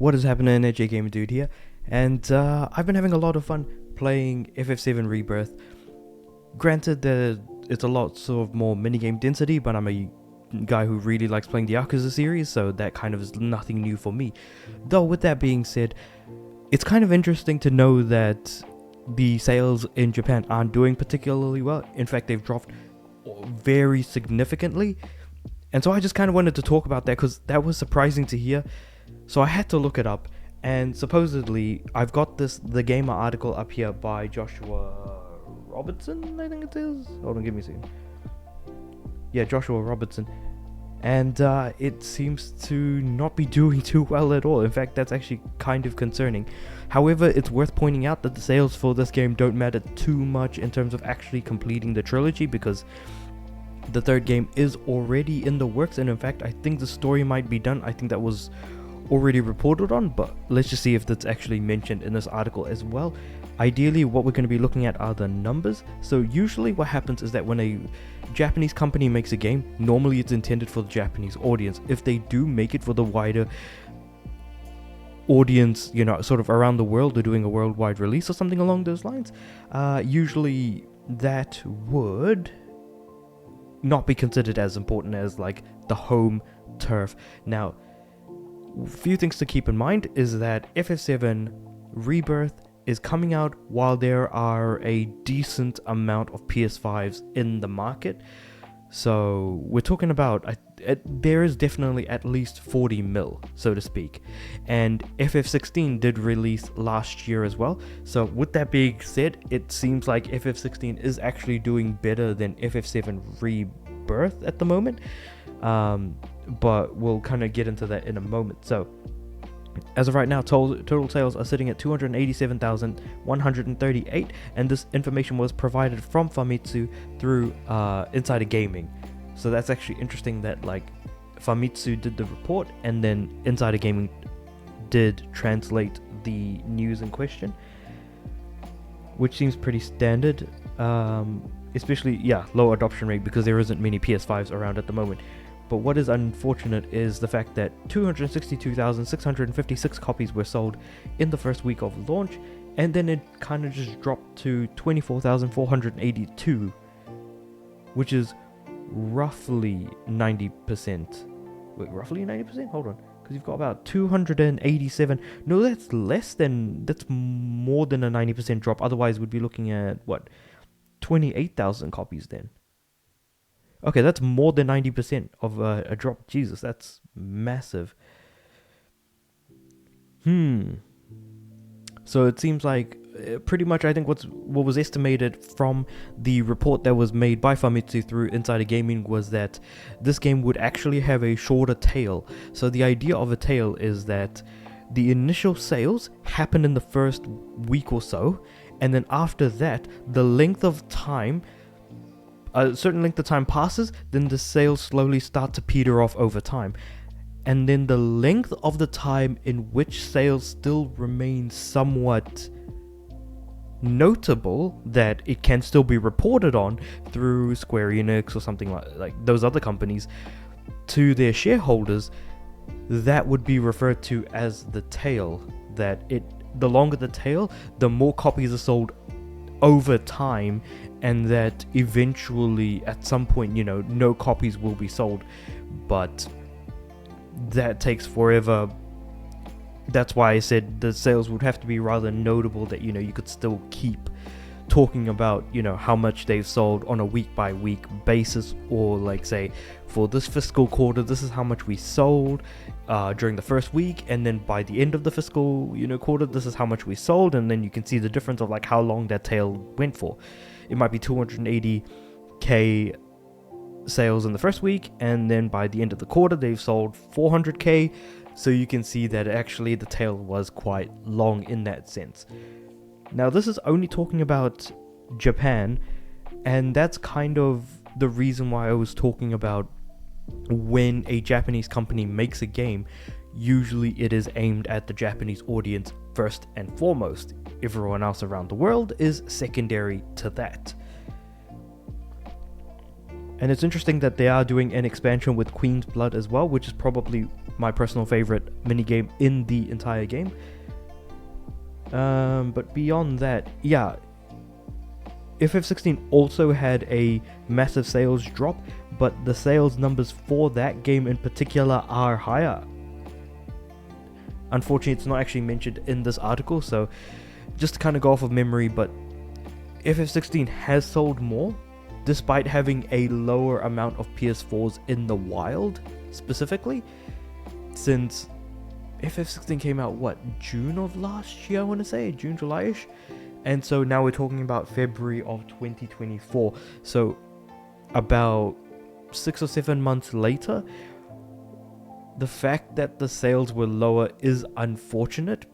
What is happening? AJ Gamer Dude here, and I've been having a lot of fun playing FF7 Rebirth. Granted that it's a lot sort of more minigame density, but I'm a guy who really likes playing the Yakuza series, so that kind of is nothing new for me. Though with that being said, it's kind of interesting to know that the sales in Japan aren't doing particularly well. In fact, they've dropped very significantly, and so I just kind of wanted to talk about that because that was surprising to hear. So I had to look it up, and supposedly I've got the Gamer article up here by Joshua Robertson, I think it is. Hold on, give me a second. Yeah, Joshua Robertson. And it seems to not be doing too well at all. In fact, that's actually kind of concerning. However, it's worth pointing out that the sales for this game don't matter too much in terms of actually completing the trilogy, because the third game is already in the works, and in fact, I think the story might be done. I think that was already reported on, but let's just see if that's actually mentioned in this article as well. Ideally, what we're going to be looking at are the numbers. So usually what happens is that when a Japanese company makes a game, normally it's intended for the Japanese audience. If they do make it for the wider audience, sort of around the world, they're doing a worldwide release or something along those lines, usually that would not be considered as important as like the home turf. Now, a few things to keep in mind is that FF7 Rebirth is coming out while there are a decent amount of PS5s in the market. So we're talking about, there is definitely at least 40 mil, so to speak. And FF16 did release last year as well. So with that being said, it seems like FF16 is actually doing better than FF7 Rebirth at the moment. But we'll kind of get into that in a moment. So as of right now, total sales are sitting at 287,138, and this information was provided from Famitsu through Insider Gaming. So that's actually interesting that like Famitsu did the report and then Insider Gaming did translate the news in question, which seems pretty standard, especially low adoption rate because there isn't many PS5s around at the moment. But what is unfortunate is the fact that 262,656 copies were sold in the first week of launch, and then it kind of just dropped to 24,482, which is roughly 90%. Wait, roughly 90%? Hold on, because you've got about 287. No, that's more than a 90% drop. Otherwise, we'd be looking at 28,000 copies then. Okay, that's more than 90% of a drop. Jesus, that's massive. So it seems like pretty much I think what was estimated from the report that was made by Famitsu through Insider Gaming was that this game would actually have a shorter tail. So the idea of a tail is that the initial sales happen in the first week or so, and then after that, the length of time, a certain length of time passes, then the sales slowly start to peter off over time. And then the length of the time in which sales still remain somewhat notable, that it can still be reported on through Square Enix or something like those other companies to their shareholders, that would be referred to as the tail. The longer the tail, the more copies are sold over time, and that eventually at some point no copies will be sold, but that takes forever. That's why I said the sales would have to be rather notable, that you could still keep talking about how much they've sold on a week by week basis, or like say for this fiscal quarter this is how much we sold during the first week, and then by the end of the fiscal quarter this is how much we sold, and then you can see the difference of like how long that tail went for. It might be 280k sales in the first week, and then by the end of the quarter they've sold 400k, so you can see that actually the tail was quite long in that sense. Now, this is only talking about Japan, and that's kind of the reason why I was talking about when a Japanese company makes a game, usually it is aimed at the Japanese audience first and foremost. Everyone else around the world is secondary to that. And it's interesting that they are doing an expansion with Queen's Blood as well, which is probably my personal favorite minigame in the entire game. But beyond that, yeah, FF16 also had a massive sales drop, but the sales numbers for that game in particular are higher. Unfortunately, it's not actually mentioned in this article, so just to kind of go off of memory, but FF16 has sold more, despite having a lower amount of PS4s in the wild, specifically, since FF16 came out, what, June of last year, I want to say? June, July-ish? And so now we're talking about February of 2024. So about 6 or 7 months later, the fact that the sales were lower is unfortunate.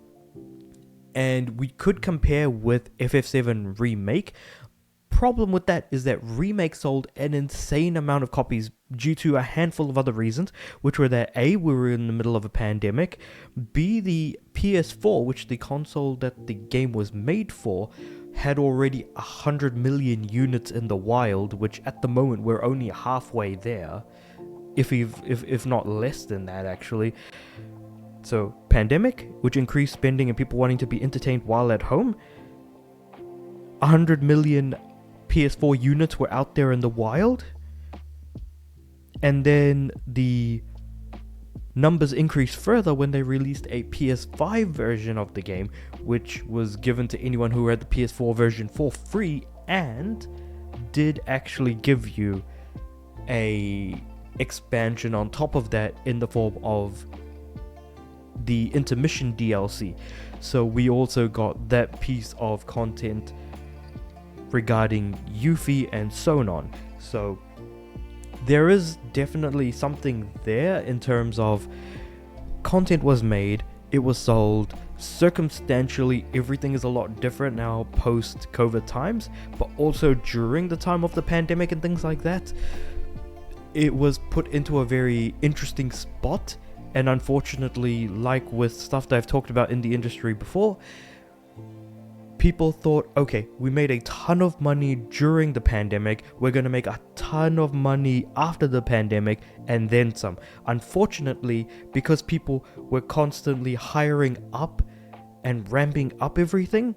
And we could compare with FF7 Remake. Problem with that is that Remake sold an insane amount of copies due to a handful of other reasons, which were that A, we were in the middle of a pandemic, B, the PS4, which the console that the game was made for, had already 100 million units in the wild, which at the moment we're only halfway there, if not less than that actually. So pandemic, which increased spending and people wanting to be entertained while at home, 100 million PS4 units were out there in the wild, and then the numbers increased further when they released a PS5 version of the game, which was given to anyone who had the PS4 version for free, and did actually give you a expansion on top of that in the form of the intermission DLC. So we also got that piece of content regarding Yuffie and Sonon. So there is definitely something there in terms of content was made, it was sold. Circumstantially, everything is a lot different now post COVID times, but also during the time of the pandemic and things like that, it was put into a very interesting spot. And unfortunately, like with stuff that I've talked about in the industry before, people thought, okay, we made a ton of money during the pandemic, we're going to make a ton of money after the pandemic, and then some. Unfortunately, because people were constantly hiring up and ramping up everything,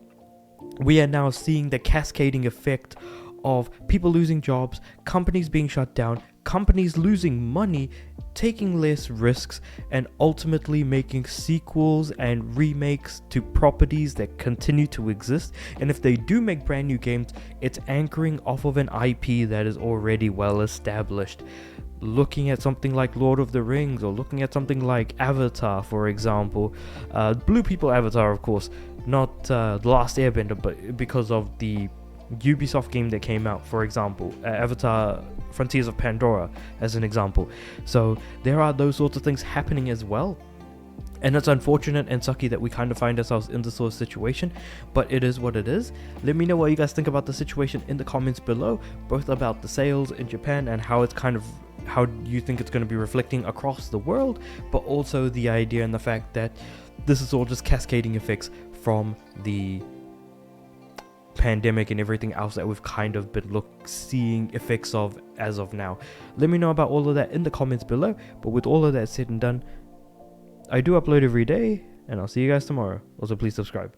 we are now seeing the cascading effect of people losing jobs, companies being shut down, companies losing money, taking less risks, and ultimately making sequels and remakes to properties that continue to exist. And if they do make brand new games, it's anchoring off of an IP that is already well established. Looking at something like Lord of the Rings, or looking at something like Avatar, for example. Blue People Avatar, of course, not The Last Airbender, but because of the Ubisoft game that came out, for example, Avatar Frontiers of Pandora as an example. So there are those sorts of things happening as well, and it's unfortunate and sucky that we kind of find ourselves in this sort of situation, but it is what it is. Let me know what you guys think about the situation in the comments below, both about the sales in Japan and how you think it's going to be reflecting across the world, but also the idea and the fact that this is all just cascading effects from the pandemic and everything else that we've kind of been seeing effects of as of now. Let me know about all of that in the comments below. But with all of that said and done, I do upload every day, and I'll see you guys tomorrow. Also, please subscribe.